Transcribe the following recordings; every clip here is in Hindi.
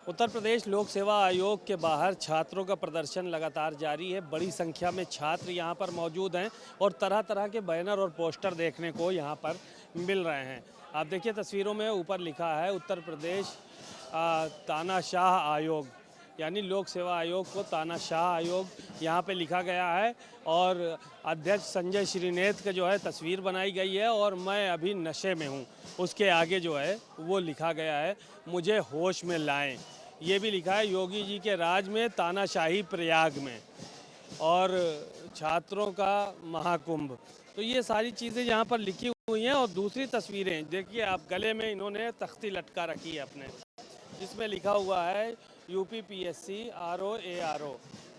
उत्तर प्रदेश लोक सेवा आयोग के बाहर छात्रों का प्रदर्शन लगातार जारी है। बड़ी संख्या में छात्र यहां पर मौजूद हैं और तरह तरह के बैनर और पोस्टर देखने को यहां पर मिल रहे हैं। आप देखिए तस्वीरों में ऊपर लिखा है उत्तर प्रदेश तानाशाह आयोग, यानी लोक सेवा आयोग को तानाशाह आयोग यहाँ पे लिखा गया है। और अध्यक्ष संजय श्रीनेत का जो है तस्वीर बनाई गई है और मैं अभी नशे में हूँ, उसके आगे जो है वो लिखा गया है मुझे होश में लाएं। ये भी लिखा है योगी जी के राज में तानाशाही प्रयाग में, और छात्रों का महाकुंभ। तो ये सारी चीज़ें यहाँ पर लिखी हुई हैं। और दूसरी तस्वीरें देखिए आप, गले में इन्होंने तख्ती लटका रखी है अपने, जिसमें लिखा हुआ है UPPSC RO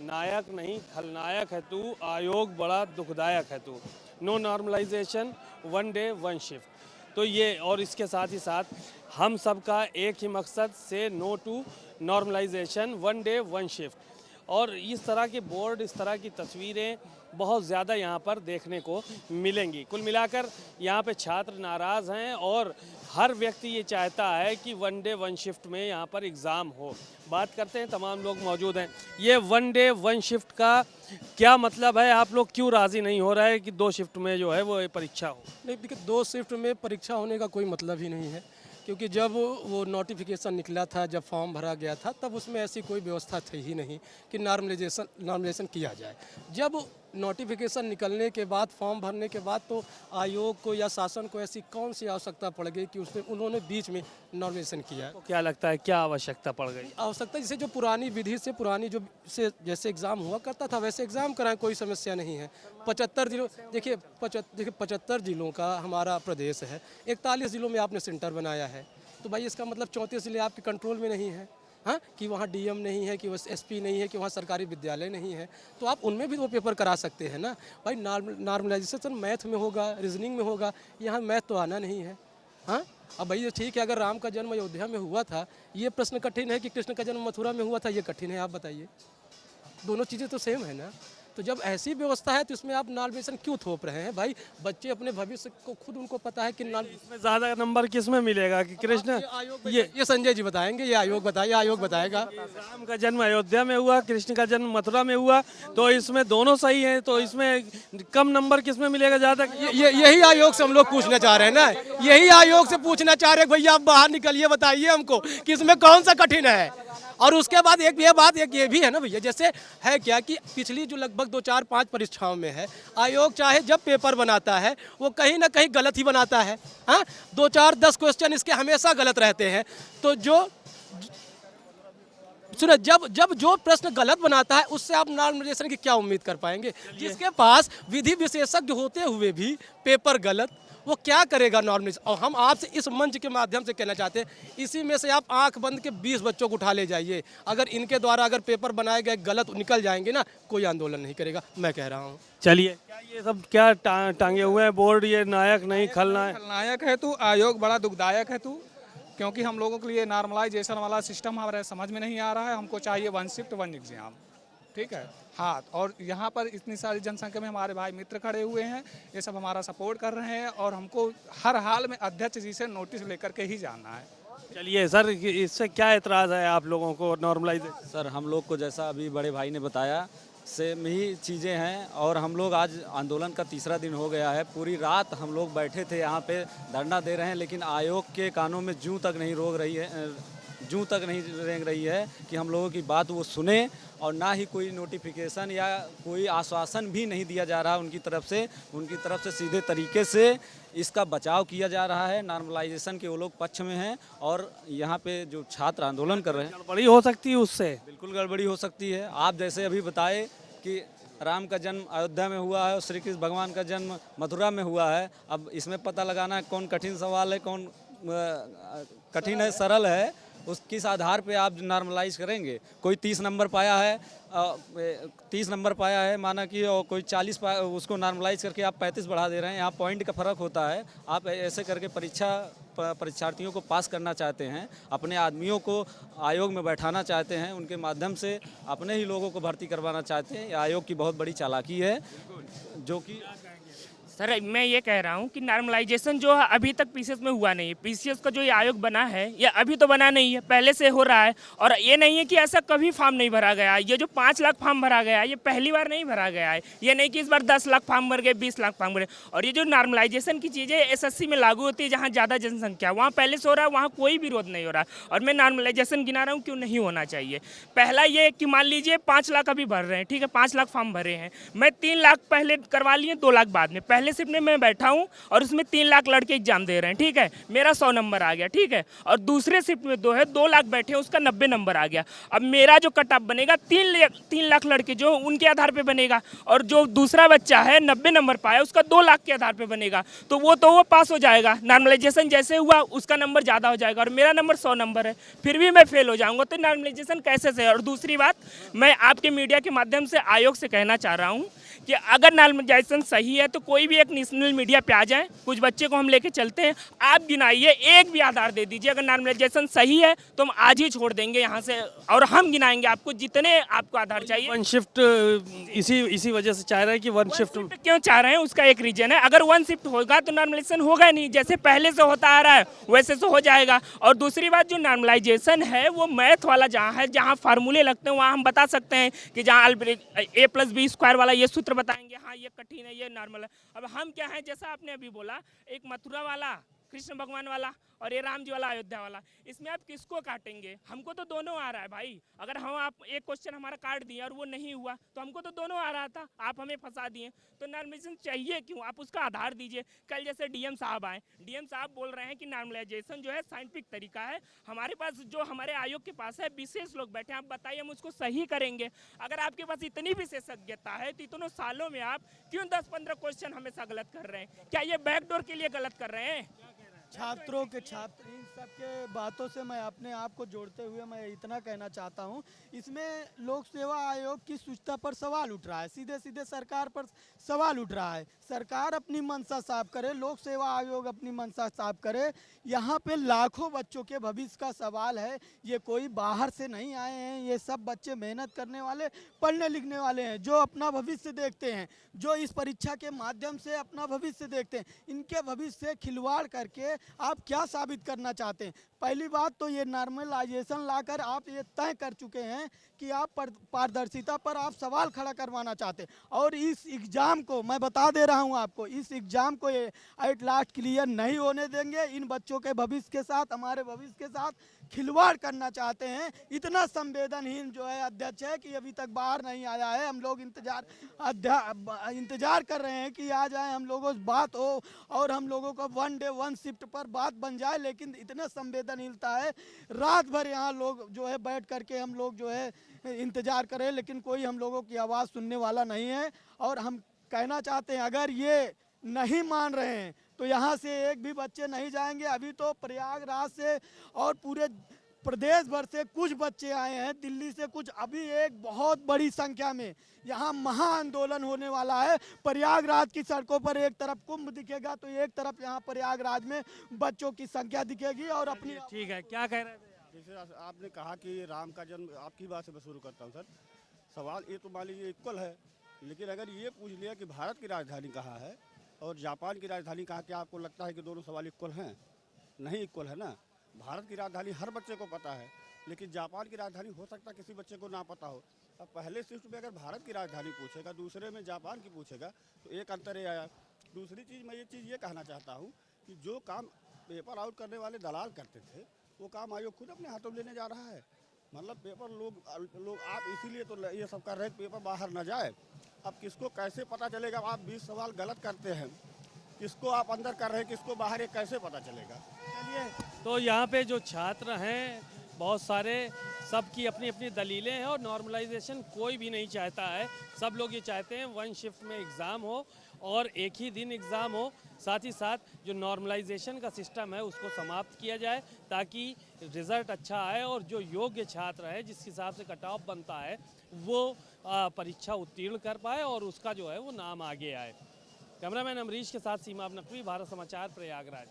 नायक नहीं खलनायक है तू, आयोग बड़ा दुखदायक है तू, नो नॉर्मलाइजेशन 1 डे 1 शिफ्ट। तो ये, और इसके साथ ही साथ हम सब का एक ही मकसद से no to normalisation 1 day 1 shift. और इस तरह के बोर्ड, इस तरह की तस्वीरें बहुत ज़्यादा यहाँ पर देखने को मिलेंगी। कुल मिलाकर यहाँ पे छात्र नाराज़ हैं और हर व्यक्ति ये चाहता है कि 1 डे 1 शिफ्ट में यहाँ पर एग्ज़ाम हो। बात करते हैं, तमाम लोग मौजूद हैं। ये 1 डे 1 शिफ्ट का क्या मतलब है? आप लोग क्यों राज़ी नहीं हो रहे हैं कि 2 शिफ्ट में जो है वो परीक्षा हो? नहीं, देखिए 2 शिफ्ट में परीक्षा होने का कोई मतलब ही नहीं है, क्योंकि जब वो नोटिफिकेशन निकला था, जब फॉर्म भरा गया था, तब उसमें ऐसी कोई व्यवस्था थी ही नहीं कि नॉर्मलाइजेशन किया जाए। जब नोटिफिकेशन निकलने के बाद, फॉर्म भरने के बाद, तो आयोग को या शासन को ऐसी कौन सी आवश्यकता पड़ गई कि उसमें उन्होंने बीच में नॉर्मलाइजेशन किया? तो क्या लगता है क्या आवश्यकता पड़ गई? आवश्यकता जैसे जो पुरानी विधि से, पुरानी जो से जैसे एग्ज़ाम हुआ करता था वैसे एग्ज़ाम कराएं, कोई समस्या नहीं है। 75 जिलों, देखिए 75 जिलों का हमारा प्रदेश है, 41 जिलों में आपने सेंटर बनाया है, तो भाई इसका मतलब 34 जिले आपके कंट्रोल में नहीं है। हाँ, कि वहाँ DM नहीं है, कि वहाँ SP नहीं है, कि वहाँ सरकारी विद्यालय नहीं है, तो आप उनमें भी वो पेपर करा सकते हैं ना भाई। नॉर्मलाइजेशन मैथ में होगा, रीजनिंग में होगा, यहाँ मैथ तो आना नहीं है। हाँ, अब भाई ठीक है, अगर राम का जन्म अयोध्या में हुआ था, ये प्रश्न कठिन है कि कृष्ण का जन्म मथुरा में हुआ था, ये कठिन है? आप बताइए, दोनों चीज़ें तो सेम है ना। तो जब ऐसी व्यवस्था है तो इसमें आप नॉर्मलाइजेशन क्यों थोप रहे हैं भाई? बच्चे अपने भविष्य को खुद उनको पता है कि इसमें ज़्यादा नंबर किस में मिलेगा कि कृष्ण? ये संजय जी बताएंगे, ये आयोग बताइए, आयोग बताएगा। राम का जन्म अयोध्या में हुआ, कृष्ण का जन्म मथुरा में हुआ, तो इसमें दोनों सही हैं, तो इसमें कम नंबर किस में मिलेगा ज़्यादा? यही आयोग से हम लोग पूछना चाह रहे हैं ना, यही आयोग से पूछना चाह रहे हैं भैया आप बाहर निकलिए, बताइए हमको कि इसमें कौन सा कठिन है। और उसके बाद एक ये भी है ना भैया, जैसे है क्या कि पिछली जो लगभग 2, 4, 5 परीक्षाओं में है, आयोग चाहे जब पेपर बनाता है वो कहीं ना कहीं गलत ही बनाता है। हाँ, 2, 4, 10 क्वेश्चन इसके हमेशा गलत रहते हैं। तो जब जो प्रश्न गलत बनाता है उससे आप नॉर्मलाइजेशन की क्या उम्मीद कर पाएंगे? जिसके पास विधि विशेषज्ञ होते हुए भी पेपर गलत, वो क्या करेगा नॉर्मलाइजेशन? और हम आपसे इस मंच के माध्यम से कहना चाहते हैं, इसी में से आप आंख बंद के 20 बच्चों को उठा ले जाइए, अगर इनके द्वारा अगर पेपर बनाए गए गलत निकल जाएंगे ना, कोई आंदोलन नहीं करेगा, मैं कह रहा हूँ। चलिए, क्या ये सब क्या टांगे हुए हैं बोर्ड, ये नायक नहीं खलनायक है तू, आयोग बड़ा दुखदायक है तू? क्योंकि हम लोगों के लिए नॉर्मलाइजेशन वाला सिस्टम हमारे समझ में नहीं आ रहा है। हमको चाहिए 1 शिफ्ट 1 एग्जाम, ठीक है? हाँ, और यहाँ पर इतनी सारी जनसंख्या में हमारे भाई मित्र खड़े हुए हैं, ये सब हमारा सपोर्ट कर रहे हैं और हमको हर हाल में अध्यक्ष जी से नोटिस लेकर के ही जाना है। चलिए सर, इससे क्या एतराज़ है आप लोगों को नॉर्मलाइजेशन? सर, हम लोग को जैसा अभी बड़े भाई ने बताया सेम ही चीज़ें हैं, और हम लोग आज आंदोलन का 3रा दिन हो गया है। पूरी रात हम लोग बैठे थे यहाँ पे, धरना दे रहे हैं, लेकिन आयोग के कानों में जूं तक नहीं रेंग रही है कि हम लोगों की बात वो सुने, और ना ही कोई नोटिफिकेशन या कोई आश्वासन भी नहीं दिया जा रहा उनकी तरफ से सीधे तरीके से इसका बचाव किया जा रहा है। नॉर्मलाइजेशन के वो लोग पक्ष में हैं, और यहाँ पे जो छात्र आंदोलन कर रहे हैं, गड़बड़ी हो सकती है उससे। बिल्कुल गड़बड़ी हो सकती है। आप जैसे अभी बताए कि राम का जन्म अयोध्या में हुआ है और श्री कृष्ण भगवान का जन्म मथुरा में हुआ है। अब इसमें पता लगाना है कौन कठिन सवाल है, कौन कठिन है, सरल है, उस किस आधार पे आप नॉर्मलाइज करेंगे? कोई 30 नंबर पाया है, 30 नंबर पाया है माना कि, और कोई 40 उसको नॉर्मलाइज करके आप 35 बढ़ा दे रहे हैं। यहाँ पॉइंट का फ़र्क होता है। आप ऐसे करके परीक्षार्थियों को पास करना चाहते हैं, अपने आदमियों को आयोग में बैठाना चाहते हैं, उनके माध्यम से अपने ही लोगों को भर्ती करवाना चाहते हैं। आयोग की बहुत बड़ी चालाकी है, जो कि सर मैं ये कह रहा हूँ कि नॉर्मलाइजेशन जो है अभी तक पीसीएस में हुआ नहीं है। पीसीएस का जो ये आयोग बना है ये अभी तो बना नहीं है, पहले से हो रहा है। और ये नहीं है कि ऐसा कभी फॉर्म नहीं भरा गया है। ये जो 5 लाख फॉर्म भरा गया है ये पहली बार नहीं भरा गया है। ये नहीं कि इस बार 10 लाख फॉर्म भर गए, 20 लाख फॉर्म भरे। और ये जो नॉर्मलाइजेशन की चीज़ें एसएससी में लागू होती है जहाँ ज़्यादा जनसंख्या वहाँ पहले से हो रहा है, वहाँ कोई विरोध नहीं हो रहा। और मैं नॉर्मलाइजेशन गिना रहा हूँ क्यों नहीं होना चाहिए। पहला ये कि मान लीजिए 5 लाख अभी भर रहे हैं, ठीक है, 5 लाख फॉर्म भरे हैं, मैं 3 लाख पहले करवा लिए, 2 लाख बाद में। पहले शिफ्ट में मैं बैठा हूं और उसमें 3 लाख लड़के एग्जाम दे रहे हैं, ठीक है, मेरा 100 नंबर आ गया, ठीक है। और दूसरे शिफ्ट में 2 लाख बैठे हैं, उसका 90 नंबर आ गया। अब मेरा जो कट ऑफ बनेगा 3 लाख लड़के जो उनके आधार पे बनेगा, और जो दूसरा बच्चा है 90 नंबर पाया उसका 2 लाख के आधार पे बनेगा। तो वो पास हो जाएगा। नॉर्मलाइजेशन जैसे हुआ उसका नंबर ज़्यादा हो जाएगा और मेरा नंबर 100 नंबर है, फिर भी मैं फेल हो जाऊंगा। तो नॉर्मलाइजेशन कैसे से। और दूसरी बात, मैं आपके मीडिया के माध्यम से आयोग से कहना चाह रहा हूँ कि अगर नॉर्मलाइजेशन सही है तो कोई भी एक नेशनल मीडिया पे आ जाए, कुछ बच्चे को हम लेके चलते हैं, आप गिनाइए, एक भी आधार दे दीजिए। अगर नॉर्मलाइजेशन सही है तो हम आज ही छोड़ देंगे यहाँ से और हम गिनाएंगे आपको जितने आपको आधार चाहिए। वन शिफ्ट इसी वजह से चाह रहे हैं कि वन शिफ्ट क्यों चाह रहे हैं उसका एक रीजन है। अगर 1 शिफ्ट होगा तो नॉर्मलाइजेशन होगा नहीं, जैसे पहले से होता आ रहा है वैसे से हो जाएगा। और दूसरी बात, जो नॉर्मलाइजेशन है वो मैथ वाला जहाँ है, जहाँ फार्मूले लगते हैं वहाँ हम बता सकते हैं कि जहाँ a+b² वाला ये सूत्र बताएंगे, हाँ ये कठिन है, ये नॉर्मल है। अब हम क्या है, जैसा आपने अभी बोला, एक मथुरा वाला, कृष्ण भगवान वाला और ये राम जी वाला, अयोध्या वाला, इसमें आप किसको काटेंगे? हमको तो दोनों आ रहा है भाई। अगर हम आप एक क्वेश्चन हमारा काट दिए और वो नहीं हुआ तो हमको तो दोनों आ रहा था, आप हमें फंसा दिए। तो नॉर्मलाइजेशन चाहिए क्यों? आप उसका आधार दीजिए। कल जैसे डीएम साहब आए, डीएम साहब बोल रहे हैं कि नॉर्मलाइजेशन जो है साइंटिफिक तरीका है। हमारे पास जो हमारे आयोग के पास है विशेष लोग बैठे हैं, आप बताइए हम उसको सही करेंगे। अगर आपके पास इतनी विशेषज्ञता है तो इतनों सालों में आप क्यों 10-15 क्वेश्चन हमेशा गलत कर रहे हैं? क्या ये बैकडोर के लिए गलत कर रहे हैं? छात्रों के छात्र इन सब के बातों से मैं अपने आप को जोड़ते हुए मैं इतना कहना चाहता हूं, इसमें लोक सेवा आयोग की शुचिता पर सवाल उठ रहा है, सीधे सीधे सरकार पर सवाल उठ रहा है। सरकार अपनी मंशा साफ करे, लोक सेवा आयोग अपनी मंशा साफ करे। यहाँ पे लाखों बच्चों के भविष्य का सवाल है। ये कोई बाहर से नहीं आए हैं, ये सब बच्चे मेहनत करने वाले, पढ़ने लिखने वाले हैं, जो अपना भविष्य देखते हैं, जो इस परीक्षा के माध्यम से अपना भविष्य देखते हैं। इनके भविष्य से खिलवाड़ करके आप क्या साबित करना चाहते हैं? पहली बात तो ये नॉर्मलाइजेशन लाकर आप ये तय कर चुके हैं कि आप पारदर्शिता पर आप सवाल खड़ा करवाना चाहते हैं। और इस एग्ज़ाम को मैं बता दे रहा हूं आपको, इस एग्ज़ाम को ये एट लास्ट क्लियर नहीं होने देंगे। इन बच्चों के भविष्य के साथ, हमारे भविष्य के साथ खिलवाड़ करना चाहते हैं। इतना संवेदनहीन जो है अध्यक्ष है कि अभी तक बाहर नहीं आया है। हम लोग इंतजार कर रहे हैं कि आ जाए, हम लोगों से बात हो और हम लोगों को 1 डे 1 शिफ्ट पर बात बन जाए। लेकिन इतने संवेदनहीनता है, रात भर यहाँ लोग जो है बैठ करके हम लोग जो है इंतजार करें, लेकिन कोई हम लोगों की आवाज़ सुनने वाला नहीं है। और हम कहना चाहते हैं, अगर ये नहीं मान रहे हैं तो यहाँ से एक भी बच्चे नहीं जाएंगे। अभी तो प्रयागराज से और पूरे प्रदेश भर से कुछ बच्चे आए हैं, दिल्ली से कुछ। अभी एक बहुत बड़ी संख्या में यहाँ महा आंदोलन होने वाला है। प्रयागराज की सड़कों पर एक तरफ कुंभ दिखेगा तो एक तरफ यहाँ प्रयागराज में बच्चों की संख्या दिखेगी। और अपनी ठीक है, क्या कह रहे थे? जैसे आपने कहा कि राम का जन्म, आपकी बात से मैं शुरू करता हूँ सर। सवाल ये तो मान लीजिए इक्वल है, लेकिन अगर ये पूछ लिया कि भारत की राजधानी कहाँ है और जापान की राजधानी कहाँ, क्या आपको लगता है कि दोनों सवाल इक्वल हैं? नहीं इक्वल है ना। भारत की राजधानी हर बच्चे को पता है, लेकिन जापान की राजधानी हो सकता है किसी बच्चे को ना पता हो। अब पहले शिफ्ट में अगर भारत की राजधानी पूछेगा, दूसरे में जापान की पूछेगा, तो एक अंतर ये आया। दूसरी चीज़ मैं ये कहना चाहता हूँ कि जो काम पेपर आउट करने वाले दलाल करते थे वो काम आयोग खुद अपने हाथों में लेने जा रहा है। मतलब पेपर लोग आप इसीलिए तो ये सब कर रहे हैं, पेपर बाहर ना जाए। अब किसको कैसे पता चलेगा? आप 20 सवाल गलत करते हैं, किसको आप अंदर कर रहे हैं किसको बाहर, ये कैसे पता चलेगा? चलिए, तो यहाँ पे जो छात्र हैं बहुत सारे, सबकी अपनी अपनी दलीलें हैं और नॉर्मलाइजेशन कोई भी नहीं चाहता है। सब लोग ये चाहते हैं 1 शिफ्ट में एग्ज़ाम हो और एक ही दिन एग्ज़ाम हो। साथ ही साथ जो नॉर्मलाइजेशन का सिस्टम है उसको समाप्त किया जाए ताकि रिज़ल्ट अच्छा आए और जो योग्य छात्र है जिस हिसाब से कट ऑफ बनता है वो परीक्षा उत्तीर्ण कर पाए और उसका जो है वो नाम आगे आए। कैमरामैन अमरीश के साथ सीमा नकवी, भारत समाचार, प्रयागराज।